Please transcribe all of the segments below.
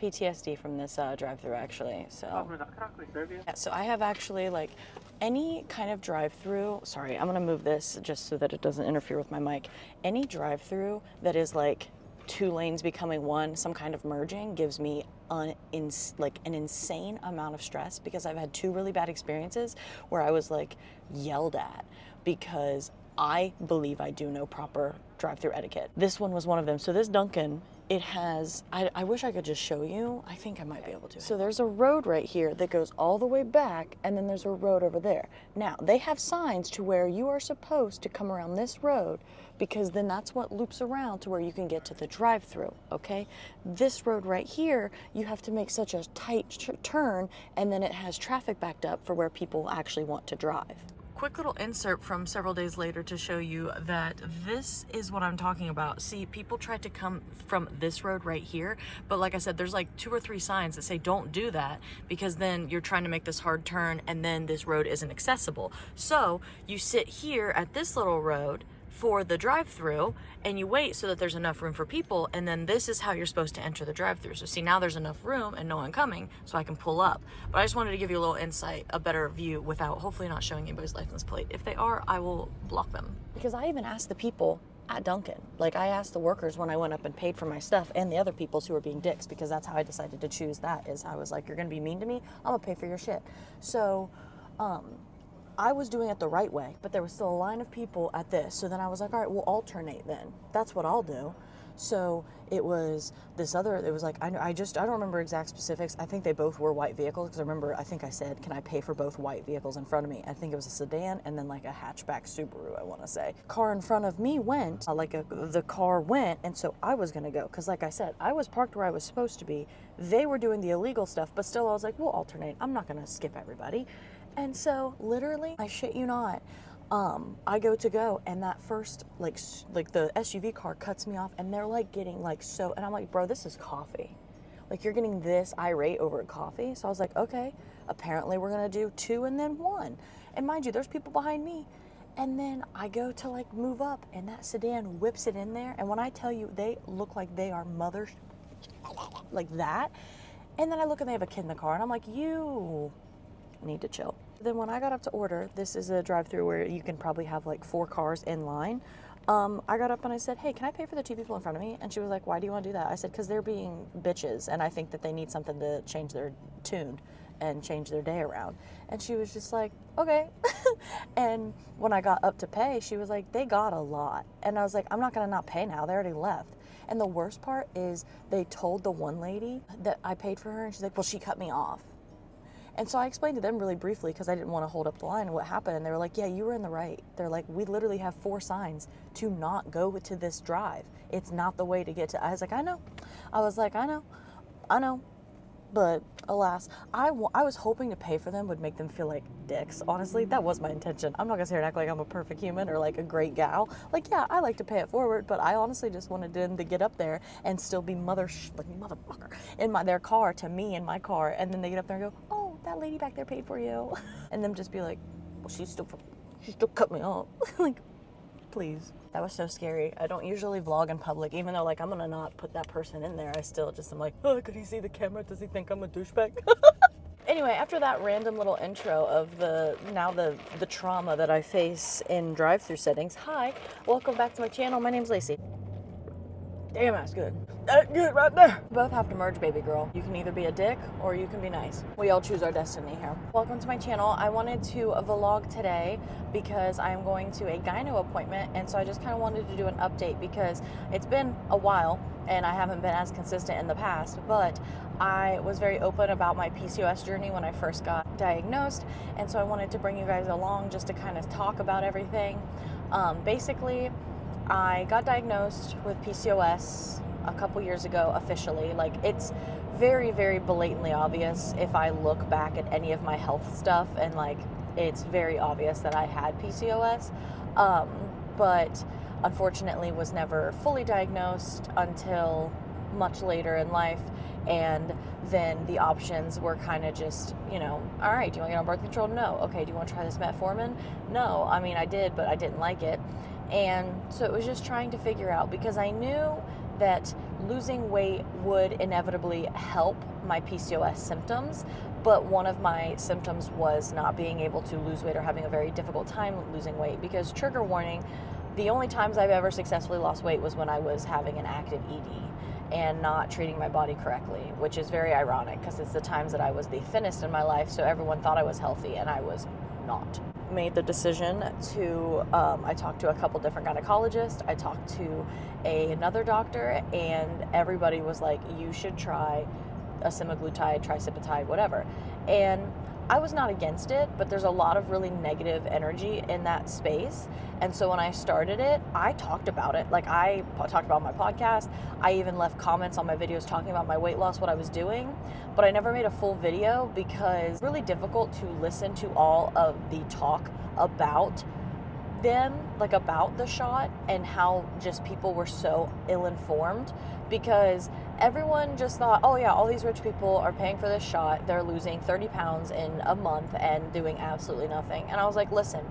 PTSD from this drive-through actually. So yeah, so I have actually like any kind of drive-through. Sorry, I'm gonna move this just so that it doesn't interfere with my mic. Any drive-through that is like 2 lanes becoming one, some kind of merging, gives me an insane amount of stress, because I've had 2 really bad experiences where I was like yelled at because I believe I do know proper drive-through etiquette. This one was one of them. So this Dunkin', it has, I wish I could just show you. I think I might be able to. So there's a road right here that goes all the way back, and then there's a road over there. Now, they have signs to where you are supposed to come around this road, because then that's what loops around to where you can get to the drive-through, okay? This road right here, you have to make such a tight turn, and then it has traffic backed up for where people actually want to drive. Quick little insert from several days later to show you that this is what I'm talking about. See, people tried to come from this road right here, but like I said, there's like 2 or 3 signs that say don't do that, because then you're trying to make this hard turn and then this road isn't accessible. So you sit here at this little road for the drive-through and you wait so that there's enough room for people, and then this is how you're supposed to enter the drive-through. So see, now there's enough room and no one coming, so I can pull up. But I just wanted to give you a little insight, a better view, without hopefully not showing anybody's license plate. If they are, I will block them. Because I even asked the people at Dunkin', like I asked the workers when I went up and paid for my stuff, and the other peoples who were being dicks, because that's how I decided to choose that, is I was like, you're gonna be mean to me, I'm gonna pay for your shit. So I was doing it the right way, but there was still a line of people at this. So then I was like, all right, we'll alternate then. That's what I'll do. So it was this other, it was like, I don't remember exact specifics. I think they both were white vehicles, because I remember, I think I said, can I pay for both white vehicles in front of me? I think it was a sedan and then like a hatchback Subaru, I want to say. Car in front of me went, the car went, and so I was going to go, because like I said, I was parked where I was supposed to be. They were doing the illegal stuff, but still I was like, we'll alternate. I'm not going to skip everybody. And so literally, I shit you not, I go, and that first, like the SUV car cuts me off, and they're like getting like so, and I'm like, bro, this is coffee. Like, you're getting this irate over coffee? So I was like, okay, apparently we're gonna do 2 and then 1. And mind you, there's people behind me. And then I go to like move up, and that sedan whips it in there. And when I tell you, they look like they are mothers, like that. And then I look and they have a kid in the car, and I'm like, you need to chill. Then when I got up to order, this is a drive-through where you can probably have like 4 cars in line. I got up and I said, hey, can I pay for the 2 people in front of me? And she was like, why do you want to do that? I said, because they're being bitches, and I think that they need something to change their tune and change their day around. And she was just like, okay. And when I got up to pay, she was like, they got a lot. And I was like, I'm not gonna not pay now, they already left. And the worst part is they told the one lady that I paid for her, and she's like, well, she cut me off. And so I explained to them really briefly, because I didn't want to hold up the line and what happened. And they were like, yeah, you were in the right. They're like, we literally have 4 signs to not go to this drive. It's not the way to get to. I was like, I know. I was like, I know. But alas, I was hoping to pay for them would make them feel like dicks. Honestly, that was my intention. I'm not gonna sit here and act like I'm a perfect human or like a great gal. Like, yeah, I like to pay it forward, but I honestly just wanted them to get up there and still be motherfucker in their car to me in my car, and then they get up there and go, oh, that lady back there paid for you, and them just be like, well, she still cut me off. Like, please. That was so scary. I don't usually vlog in public, even though like I'm gonna not put that person in there. I still just am like, oh, could he see the camera? Does he think I'm a douchebag? Anyway, after that random little intro of the trauma that I face in drive-through settings, hi, welcome back to my channel. My name's Lacey. Damn, that's good. That's good right there. We both have to merge, baby girl. You can either be a dick or you can be nice. We all choose our destiny here. Welcome to my channel. I wanted to vlog today because I'm going to a gyno appointment, and so I just kind of wanted to do an update because it's been a while and I haven't been as consistent in the past, but I was very open about my PCOS journey when I first got diagnosed, and so I wanted to bring you guys along just to kind of talk about everything. Basically, I got diagnosed with PCOS a couple years ago officially. Like, it's very, very blatantly obvious if I look back at any of my health stuff, and like it's very obvious that I had PCOS, but unfortunately was never fully diagnosed until much later in life. And then the options were kind of just, you know, all right, do you want to get on birth control? No. Okay, do you want to try this metformin? No. I mean, I did, but I didn't like it. And so it was just trying to figure out, because I knew that losing weight would inevitably help my PCOS symptoms, but one of my symptoms was not being able to lose weight or having a very difficult time losing weight. Because, trigger warning, the only times I've ever successfully lost weight was when I was having an active ED and not treating my body correctly, which is very ironic because it's the times that I was the thinnest in my life, so everyone thought I was healthy and I was not. Made the decision to, I talked to a couple different gynecologists, I talked to another doctor, and everybody was like, you should try a semaglutide, trisipatide, whatever. And I was not against it, but there's a lot of really negative energy in that space. And so when I started it, I talked about it. Like, I talked about my podcast. I even left comments on my videos talking about my weight loss, what I was doing, but I never made a full video because it's really difficult to listen to all of the talk about them, like about the shot, and how just people were so ill-informed, because everyone just thought, oh yeah, all these rich people are paying for this shot, they're losing 30 pounds in a month and doing absolutely nothing. And I was like, listen,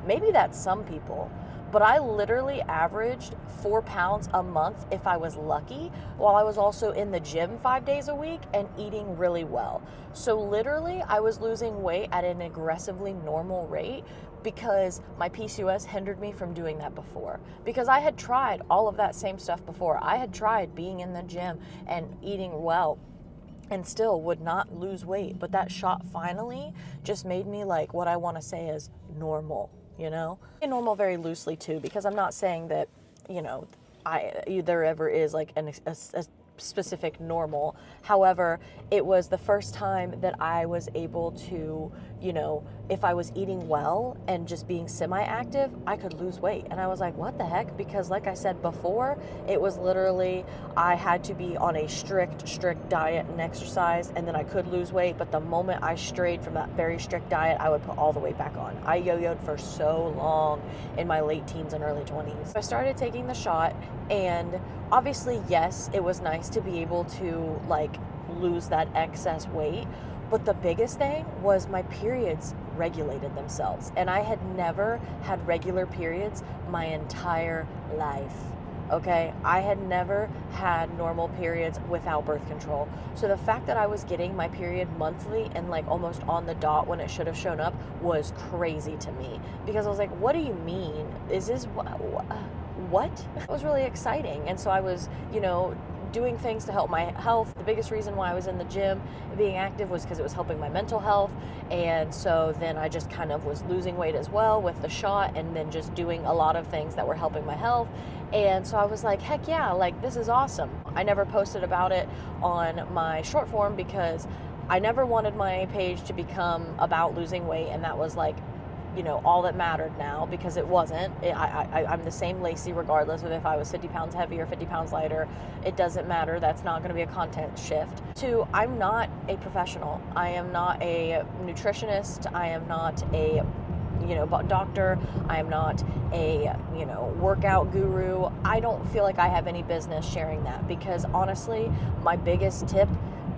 maybe that's some people, but I literally averaged 4 pounds a month if I was lucky, while I was also in the gym 5 days a week and eating really well. So literally I was losing weight at an aggressively normal rate because my PCOS hindered me from doing that before. Because I had tried all of that same stuff before. I had tried being in the gym and eating well and still would not lose weight. But that shot finally just made me, like, what I want to say is normal, you know? And normal very loosely too, because I'm not saying that, you know, there ever is like a specific normal. However, it was the first time that I was able to, you know, if I was eating well and just being semi-active, I could lose weight. And I was like, what the heck? Because like I said before, it was literally, I had to be on a strict diet and exercise, and then I could lose weight. But the moment I strayed from that very strict diet, I would put all the weight back on. I yo-yoed for so long in my late teens and early 20s. I started taking the shot, and obviously, yes, it was nice to be able to like lose that excess weight, but the biggest thing was my periods regulated themselves, and I had never had regular periods my entire life. Okay, I had never had normal periods without birth control. So the fact that I was getting my period monthly and like almost on the dot when it should have shown up was crazy to me, because I was like, what do you mean? Is this what? It was really exciting. And so I was, you know, doing things to help my health. The biggest reason why I was in the gym being active was because it was helping my mental health. And so then I just kind of was losing weight as well with the shot, and then just doing a lot of things that were helping my health. And so I was like, heck yeah, like this is awesome. I never posted about it on my short form because I never wanted my page to become about losing weight, and that was like, you know, all that mattered now, because it wasn't. I'm the same Lacey regardless of if I was 50 pounds heavier, 50 pounds lighter. It doesn't matter. That's not going to be a content shift. Two, I'm not a professional. I am not a nutritionist. I am not a, you know, doctor. I am not a, you know, workout guru. I don't feel like I have any business sharing that, because honestly, my biggest tip,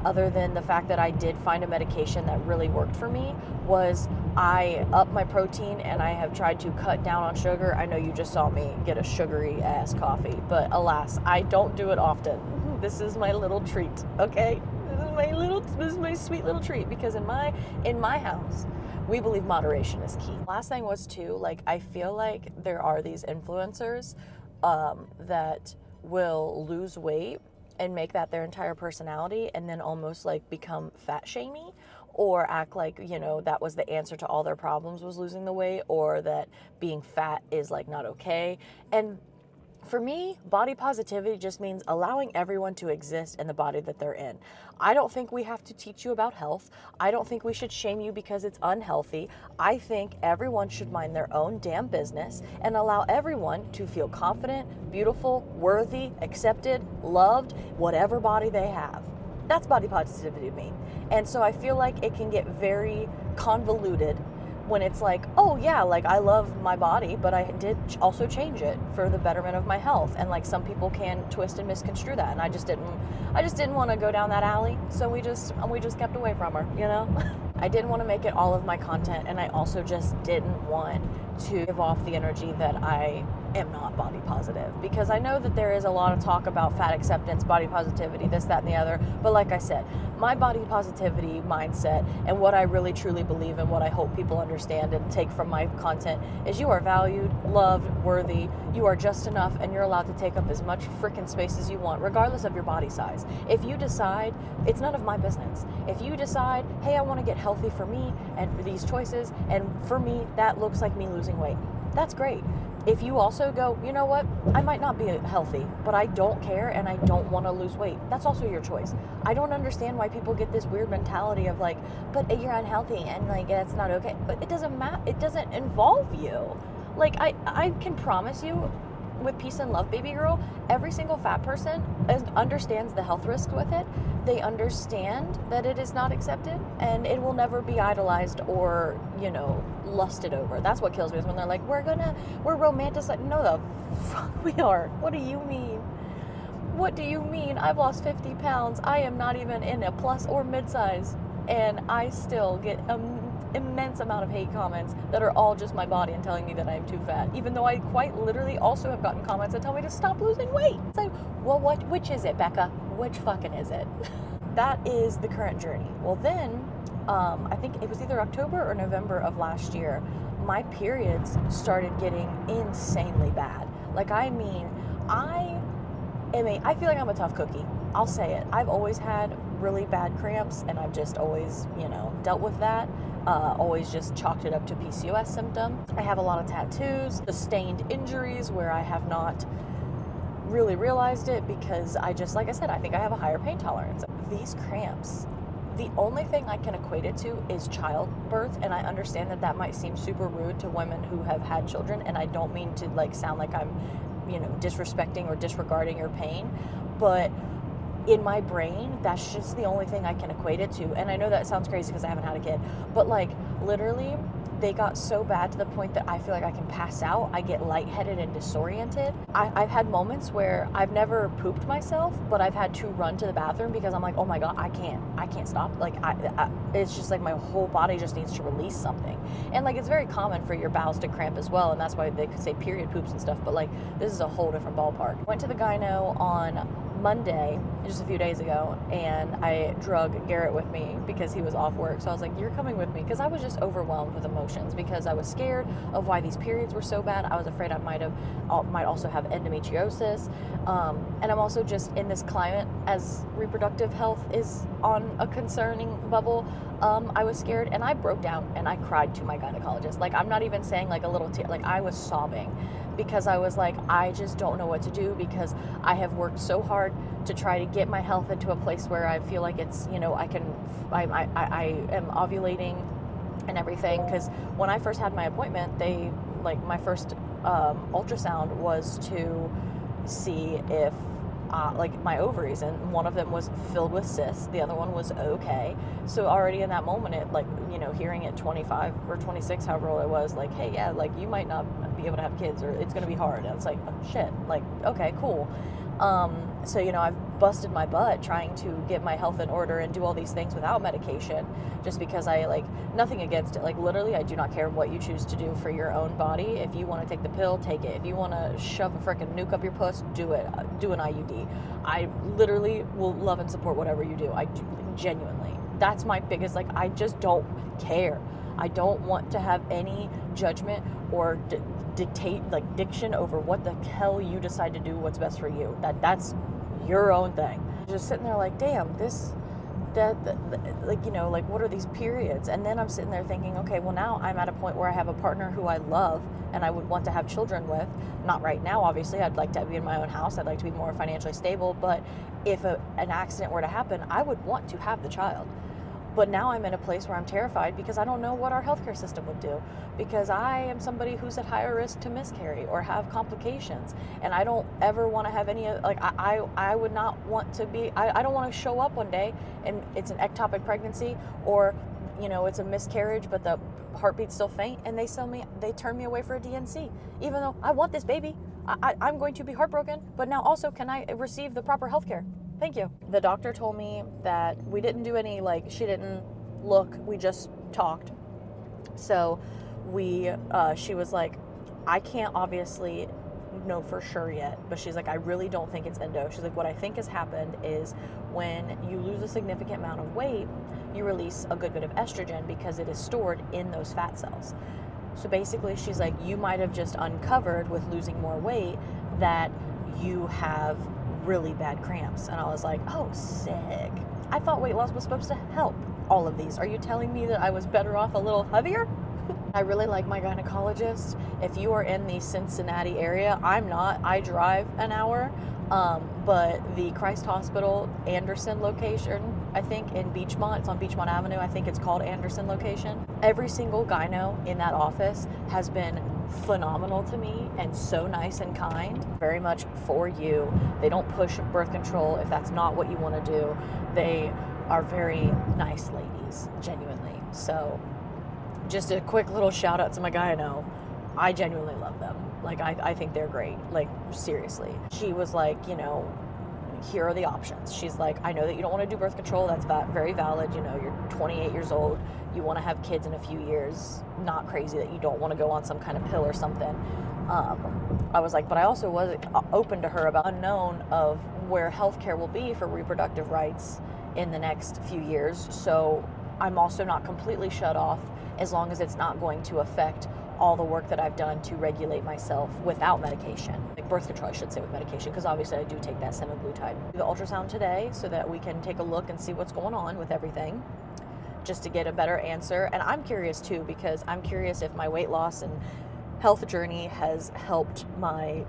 other than the fact that I did find a medication that really worked for me, was I upped my protein, and I have tried to cut down on sugar. I know you just saw me get a sugary ass coffee, but alas, I don't do it often. This is my little treat, okay? This is my sweet little treat, because in my house, we believe moderation is key. Last thing was too, like, I feel like there are these influencers that will lose weight and make that their entire personality, and then almost like become fat shamey, or act like, you know, that was the answer to all their problems was losing the weight, or that being fat is like not okay. And for me, body positivity just means allowing everyone to exist in the body that they're in. I don't think we have to teach you about health. I don't think we should shame you because it's unhealthy. I think everyone should mind their own damn business and allow everyone to feel confident, beautiful, worthy, accepted, loved, whatever body they have. That's body positivity to me. And so I feel like it can get very convoluted when it's like, oh yeah, like I love my body, but I did also change it for the betterment of my health. And like some people can twist and misconstrue that, and I just didn't want to go down that alley. So we just kept away from her, you know? I didn't want to make it all of my content, and I also just didn't want to give off the energy that I am not body positive, because I know that there is a lot of talk about fat acceptance, body positivity, this, that, and the other. But like I said, my body positivity mindset and what I really truly believe in, what I hope people understand and take from my content, is you are valued, loved, worthy. You are just enough, and you're allowed to take up as much freaking space as you want, regardless of your body size. If you decide, it's none of my business. If you decide, hey, I want to get healthy for me and for these choices, and for me, that looks like me losing weight, that's great. If you also go, you know what, I might not be healthy, but I don't care and I don't want to lose weight, that's also your choice. I don't understand why people get this weird mentality of like, but you're unhealthy and like that's not okay. But it doesn't matter. It doesn't involve you. Like I can promise you, with peace and love, baby girl, every single fat person understands the health risk with it. They understand that it is not accepted, and it will never be idolized or, lusted over. That's what kills me, is when they're like, we're romanticized. No, the fuck we are. What do you mean? What do you mean? I've lost 50 pounds. I am not even in a plus or mid-size, and I still get immense amount of hate comments that are all just my body and telling me that I am too fat, even though I quite literally also have gotten comments that tell me to stop losing weight. It's like, well, which is it, Becca? Which fucking is it? That is the current journey. Well, then I think it was either October or November of last year, my periods started getting insanely bad. Like, I mean, I feel like I'm a tough cookie. I'll say it. I've always had really bad cramps, and I've just always, dealt with that. Always just chalked it up to PCOS symptom. I have a lot of tattoos, sustained injuries where I have not really realized it, because like I said, I think I have a higher pain tolerance. These cramps, the only thing I can equate it to is childbirth, and I understand that might seem super rude to women who have had children, and I don't mean to sound like I'm, disrespecting or disregarding your pain, but in my brain, that's just the only thing I can equate it to. And I know that sounds crazy because I haven't had a kid, but literally they got so bad to the point that I feel like I can pass out. I get lightheaded and disoriented. I've had moments where I've never pooped myself, but I've had to run to the bathroom because I'm like, oh my God, I can't stop. It's just like my whole body just needs to release something. And it's very common for your bowels to cramp as well. And that's why they could say period poops and stuff. But this is a whole different ballpark. Went to the gyno on Monday, just a few days ago, and I drug Garrett with me because he was off work. So I was like, you're coming with me, because I was just overwhelmed with emotions, because I was scared of why these periods were so bad. I was afraid I might also have endometriosis, and I'm also just in this climate as reproductive health is on a concerning bubble. I was scared, and I broke down and I cried to my gynecologist. I'm not even saying a little tear, I was sobbing, because I was like, I just don't know what to do, because I have worked so hard to try to get my health into a place where I feel like it's, I am ovulating and everything. Because when I first had my appointment, my first ultrasound was to see if my ovaries, and one of them was filled with cysts, the other one was okay. So already in that moment, it hearing at 25 or 26, however old I was, hey, yeah, you might not be able to have kids, or it's going to be hard. And it's like, oh, shit, okay, cool. So, I've busted my butt trying to get my health in order and do all these things without medication, just because I nothing against it. Literally, I do not care what you choose to do for your own body. If you want to take the pill, take it. If you want to shove a freaking nuke up your puss, do it. Do an IUD. I literally will love and support whatever you do. I do, genuinely. That's my biggest, I just don't care. I don't want to have any judgment or diction over what the hell you decide to do, what's best for you. That's your own thing. Just sitting there damn, what are these periods? And then I'm sitting there thinking, okay, well, now I'm at a point where I have a partner who I love and I would want to have children with. Not right now, obviously. I'd like to be in my own house. I'd like to be more financially stable. But if an accident were to happen, I would want to have the child. But now I'm in a place where I'm terrified, because I don't know what our healthcare system would do, because I am somebody who's at higher risk to miscarry or have complications, and I don't ever want to have any, I would not want to be, I don't want to show up one day and it's an ectopic pregnancy, or it's a miscarriage but the heartbeat's still faint, and they turn me away for a DNC, even though I want this baby. I'm going to be heartbroken, but now also, can I receive the proper healthcare? Thank you. The doctor told me that we didn't do any, she didn't look, we just talked. So she was like, I can't obviously know for sure yet, but she's like, I really don't think it's endo. She's like, what I think has happened is when you lose a significant amount of weight, you release a good bit of estrogen because it is stored in those fat cells. So basically, she's like, you might have just uncovered with losing more weight that you have really bad cramps. And I was like, oh, sick. I thought weight loss was supposed to help all of these. Are you telling me that I was better off a little heavier? I really like my gynecologist. If you are in the Cincinnati area, I'm not. I drive an hour. But the Christ Hospital Anderson location, I think in Beachmont, it's on Beachmont Avenue, I think it's called Anderson location. Every single gyno in that office has been phenomenal to me and so nice and kind. Very much for you. They don't push birth control if that's not what you want to do. They are very nice ladies, genuinely. So just a quick little shout out to my gyno. I genuinely love them. Like, I think they're great. Like, seriously. She was like, you know, here are the options. She's like, I know that you don't want to do birth control. That's very valid. You know, you're 28 years old. You want to have kids in a few years. Not crazy that you don't want to go on some kind of pill or something. I was like, but I also was open to her about unknown of where healthcare will be for reproductive rights in the next few years. So I'm also not completely shut off as long as it's not going to affect all the work that I've done to regulate myself without medication. Like birth control, I should say, with medication, because obviously I do take that semaglutide. Do the ultrasound today so that we can take a look and see what's going on with everything, just to get a better answer. And I'm curious too, because I'm curious if my weight loss and health journey has helped my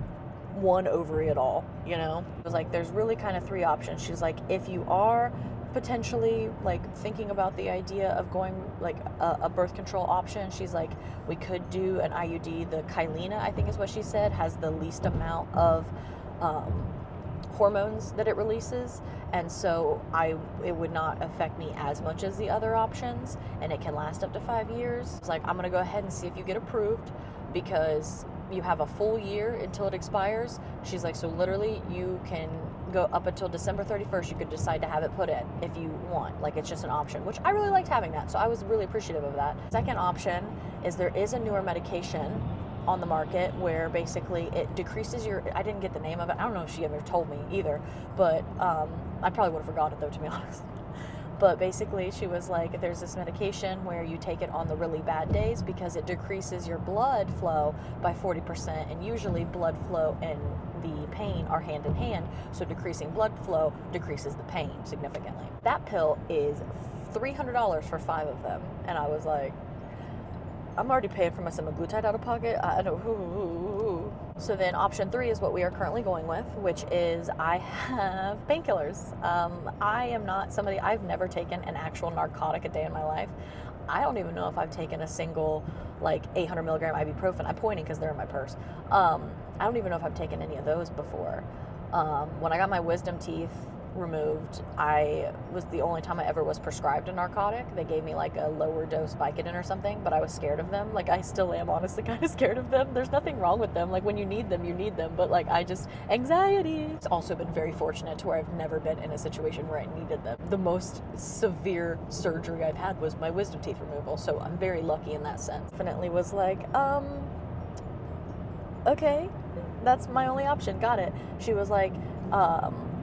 one ovary at all, you know? It was like, there's really kind of three options. She's like, if you are potentially like thinking about the idea of going like a birth control option, she's like, we could do an IUD. The Kyleena, I think is what she said, has the least amount of hormones that it releases, and so it would not affect me as much as the other options, and it can last up to 5 years. It's like, I'm gonna go ahead and see if you get approved, because you have a full year until it expires. She's like, so literally you can go up until December 31st. You could decide to have it put in if you want. Like, it's just an option, which I really liked having that. So I was really appreciative of that. Second option is there is a newer medication on the market where basically it decreases your, I didn't get the name of it. I don't know if she ever told me either, but I probably would have forgot it though, to be honest. But basically she was like, there's this medication where you take it on the really bad days because it decreases your blood flow by 40%, and usually blood flow and the pain are hand in hand, so decreasing blood flow decreases the pain significantly. That pill is $300 for 5 of them, and I was like, I'm already paying for my semaglutide out of pocket. I know. So then option 3 is what we are currently going with, which is I have painkillers. I am not somebody, I've never taken an actual narcotic a day in my life. I don't even know if I've taken a single like 800 milligram ibuprofen. I'm pointing because they're in my purse. I don't even know if I've taken any of those before. When I got my wisdom teeth removed, I was the only time I ever was prescribed a narcotic. They gave me like a lower dose Vicodin or something, but I was scared of them. Like, I still am honestly kind of scared of them. There's nothing wrong with them. Like, when you need them, but like, anxiety. It's also been very fortunate to where I've never been in a situation where I needed them. The most severe surgery I've had was my wisdom teeth removal, so I'm very lucky in that sense. Definitely was like, okay, that's my only option, got it. She was like,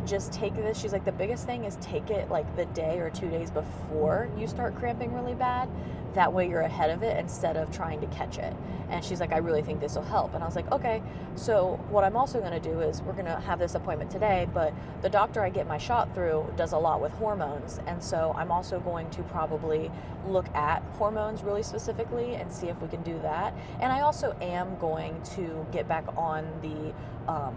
just take this. She's like, the biggest thing is take it like the day or 2 days before you start cramping really bad. That way you're ahead of it instead of trying to catch it. And she's like, I really think this will help. And I was like, okay. So what I'm also going to do is we're going to have this appointment today, but the doctor I get my shot through does a lot with hormones. And so I'm also going to probably look at hormones really specifically and see if we can do that. And I also am going to get back on the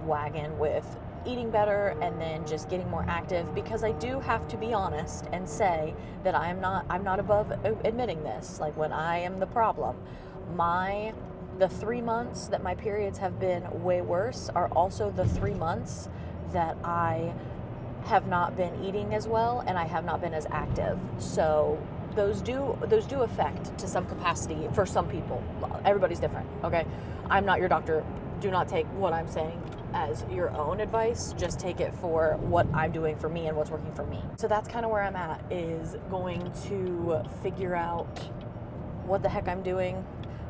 wagon with eating better and then just getting more active, because I do have to be honest and say that I'm not above admitting this. Like, when I am the problem, the 3 months that my periods have been way worse are also the 3 months that I have not been eating as well and I have not been as active. So those do affect to some capacity for some people. Everybody's different, okay? I'm not your doctor. Do not take what I'm saying as your own advice. Just take it for what I'm doing for me and what's working for me. So that's kind of where I'm at, is going to figure out what the heck I'm doing,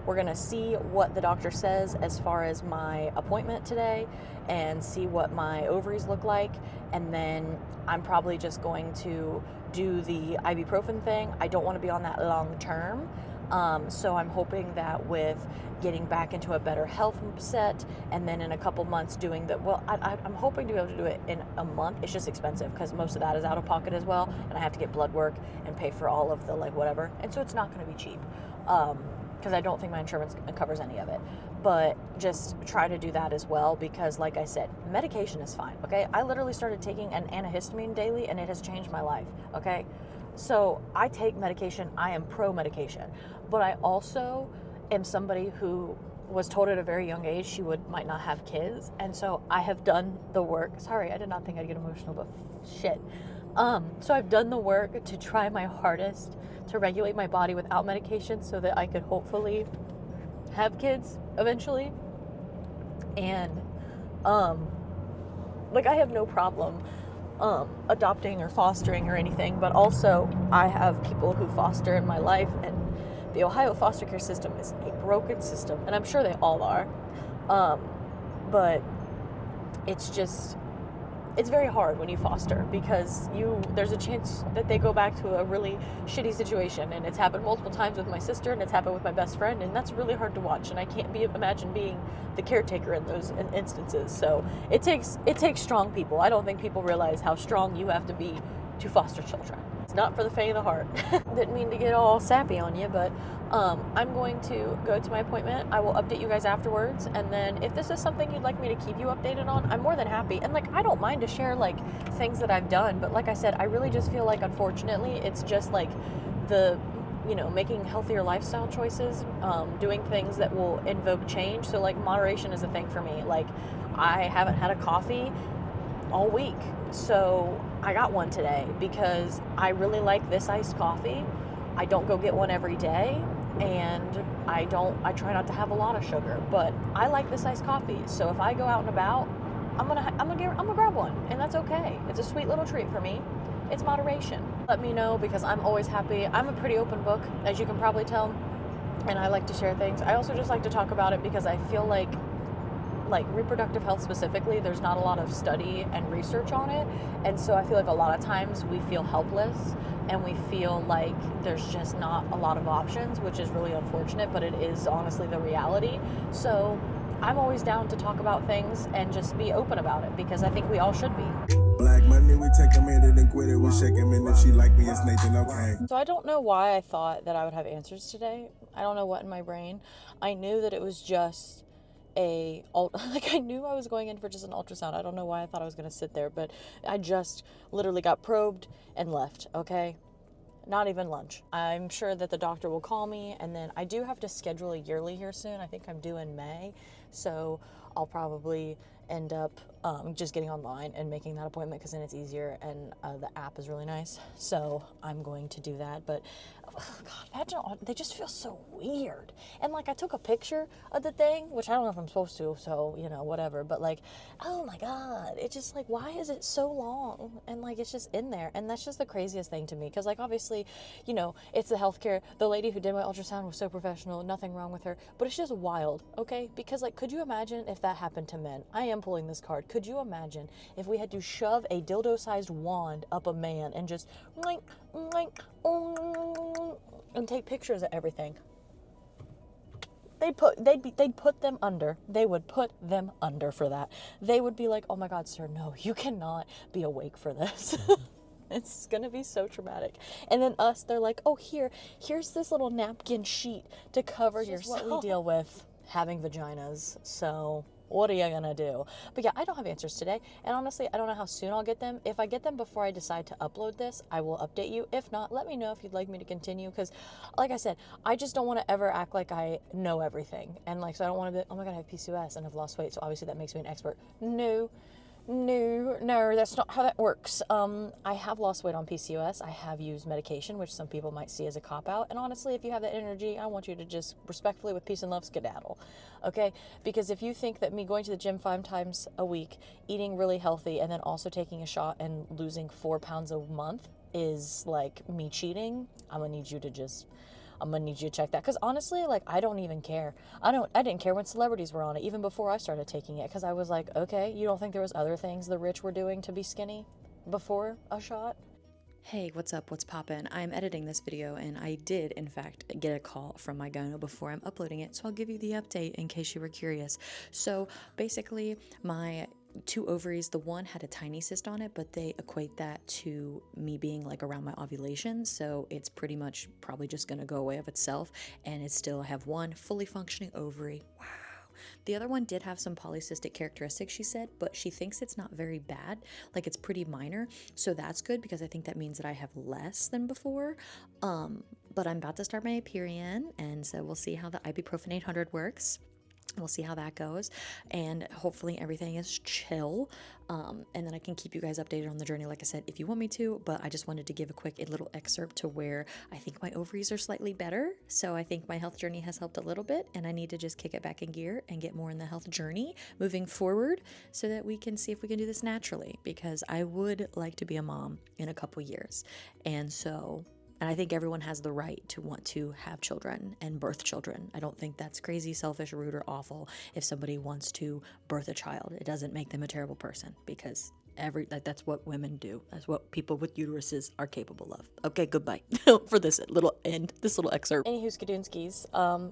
We're gonna see what the doctor says as far as my appointment today and see what my ovaries look like. And then I'm probably just going to do the ibuprofen thing. I don't want to be on that long term. So I'm hoping that with getting back into a better health set, and then in a couple months doing the, well, I'm hoping to be able to do it in a month. It's just expensive because most of that is out of pocket as well, and I have to get blood work and pay for all of the like whatever, and so it's not going to be cheap because I don't think my insurance covers any of it. But just try to do that as well because, like I said, medication is fine, okay? I literally started taking an antihistamine daily, and it has changed my life, okay? So I take medication. I am pro-medication. But I also am somebody who was told at a very young age she might not have kids. And so I have done the work. Sorry, I did not think I'd get emotional, but shit. So I've done the work to try my hardest to regulate my body without medication so that I could hopefully have kids eventually. And like I have no problem adopting or fostering or anything, but also I have people who foster in my life, and the Ohio foster care system is a broken system, and I'm sure they all are, but it's very hard when you foster because there's a chance that they go back to a really shitty situation, and it's happened multiple times with my sister, and it's happened with my best friend, and that's really hard to watch, and I can't imagine being the caretaker in those instances. So it takes strong people. I don't think people realize how strong you have to be to foster children. It's not for the faint of the heart. Didn't mean to get all sappy on you, but I'm going to go to my appointment. I will update you guys afterwards, and then if this is something you'd like me to keep you updated on, I'm more than happy. And like, I don't mind to share like things that I've done, but like I said, I really just feel like, unfortunately, it's just like making healthier lifestyle choices, doing things that will invoke change. So like moderation is a thing for me. Like, I haven't had a coffee all week, so I got one today because I really like this iced coffee. I don't go get one every day, and I try not to have a lot of sugar, but I like this iced coffee. So if I go out and about, I'm gonna grab one, and that's okay. It's a sweet little treat for me. It's moderation. Let me know because I'm always happy. I'm a pretty open book, as you can probably tell, and I like to share things. I also just like to talk about it because I feel like reproductive health specifically, there's not a lot of study and research on it, and so I feel like a lot of times we feel helpless and we feel like there's just not a lot of options, which is really unfortunate, but it is honestly the reality. So I'm always down to talk about things and just be open about it because I think we all should be. Black Monday, we take a minute and quit it. We shake him, and if she like me, it's Nathan, okay. So I don't know why I thought that I would have answers today. I don't know what in my brain. I knew that it was just I knew I was going in for just an ultrasound. I don't know why I thought I was going to sit there, but I just literally got probed and left, okay? Not even lunch. I'm sure that the doctor will call me, and then I do have to schedule a yearly here soon. I think I'm due in May, so I'll probably end up just getting online and making that appointment because then it's easier, and the app is really nice, so I'm going to do that. But God, imagine they just feel so weird. And like, I took a picture of the thing, which I don't know if I'm supposed to, so whatever, but like, oh my God, it's just like, why is it so long? And like, it's just in there, and that's just the craziest thing to me because like, obviously, it's the healthcare. The lady who did my ultrasound was so professional, nothing wrong with her, but it's just wild, okay? Because like, could you imagine if that happened to men? I am pulling this card. Could you imagine if we had to shove a dildo-sized wand up a man and just and take pictures of everything? They'd put them under. They would put them under for that. They would be like, oh my God, sir, no, you cannot be awake for this. It's gonna be so traumatic. And then they're like, oh, here's this little napkin sheet to cover yourself. What we deal with having vaginas. So what are you gonna do? But yeah, I don't have answers today, and honestly, I don't know how soon I'll get them. If I get them before I decide to upload this, I will update you. If not, let me know if you'd like me to continue, because like I said, I just don't want to ever act like I know everything, and like, so I don't want to be like, oh my God, I have PCOS and I've lost weight, so obviously that makes me an expert. No, that's not how that works. I have lost weight on PCOS. I have used medication, which some people might see as a cop-out. And honestly, if you have that energy, I want you to just respectfully, with peace and love, skedaddle. Okay? Because if you think that me going to the gym 5 times a week, eating really healthy, and then also taking a shot and losing 4 pounds a month is like me cheating, I'm gonna need you to just I'm gonna need you to check that. Because honestly, like, I don't even care. I didn't care when celebrities were on it, even before I started taking it, because I was like, okay, you don't think there was other things the rich were doing to be skinny before a shot? Hey, what's up? What's poppin'? I'm editing this video and I did, in fact, get a call from my gyno before I'm uploading it, so I'll give you the update in case you were curious. So basically, my 2 ovaries, the one had a tiny cyst on it, but they equate that to me being like around my ovulation, so it's pretty much probably just gonna go away of itself, and it's still, I have 1 fully functioning ovary. Wow. The other one did have some polycystic characteristics, she said, but she thinks it's not very bad. Like, it's pretty minor. So that's good, because I think that means that I have less than before. But I'm about to start my period, and so we'll see how the ibuprofen 800 works. We'll see how that goes, and hopefully everything is chill, and then I can keep you guys updated on the journey, like I said, if you want me to. But I just wanted to give a little excerpt to where I think my ovaries are slightly better, so I think my health journey has helped a little bit, and I need to just kick it back in gear and get more in the health journey moving forward, so that we can see if we can do this naturally, because I would like to be a mom in a couple years, and I think everyone has the right to want to have children and birth children. I don't think that's crazy, selfish, rude, or awful if somebody wants to birth a child. It doesn't make them a terrible person, because that's what women do. That's what people with uteruses are capable of. Okay, goodbye for this little excerpt. Anywho, skadunskis.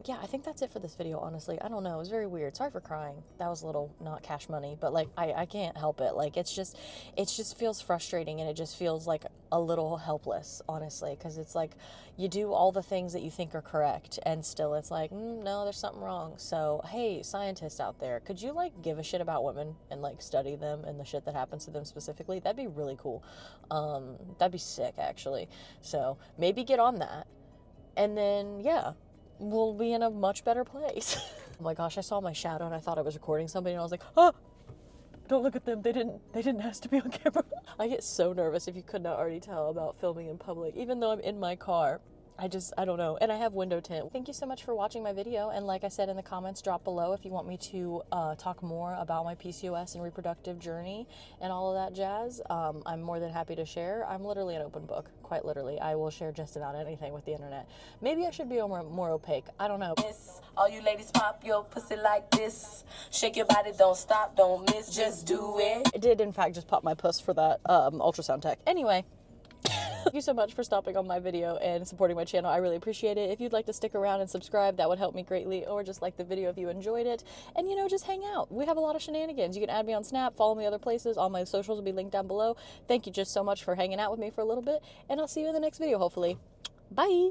Yeah, I think that's it for this video, honestly. I don't know. It was very weird. Sorry for crying. That was a little not cash money, but like, I can't help it. Like, it just feels frustrating, and it just feels like a little helpless, honestly, because it's like you do all the things that you think are correct, and still it's like, no, there's something wrong. So, hey, scientists out there, could you like give a shit about women and like study them and the shit that happens to them specifically? That'd be really cool. That'd be sick, actually. So maybe get on that, and then yeah, we'll be in a much better place. Oh my gosh, I saw my shadow and I thought I was recording somebody, and I was like, oh, don't look at them. They didn't ask to be on camera. I get so nervous, if you could not already tell, about filming in public, even though I'm in my car. I don't know. And I have window tint. Thank you so much for watching my video. And like I said in the comments, drop below if you want me to talk more about my PCOS and reproductive journey and all of that jazz. I'm more than happy to share. I'm literally an open book, quite literally. I will share just about anything with the internet. Maybe I should be more opaque. I don't know. All you ladies, pop your pussy like this. Shake your body, don't stop, don't miss, just do it. It did, in fact, just pop my puss for that ultrasound tech. Anyway. Thank you so much for stopping on my video and supporting my channel. I really appreciate it. If you'd like to stick around and subscribe, that would help me greatly, or just like the video if you enjoyed it, and just hang out. We have a lot of shenanigans. You can add me on Snap, follow me other places. All my socials will be linked down below. Thank you just so much for hanging out with me for a little bit, and I'll see you in the next video, hopefully. Bye.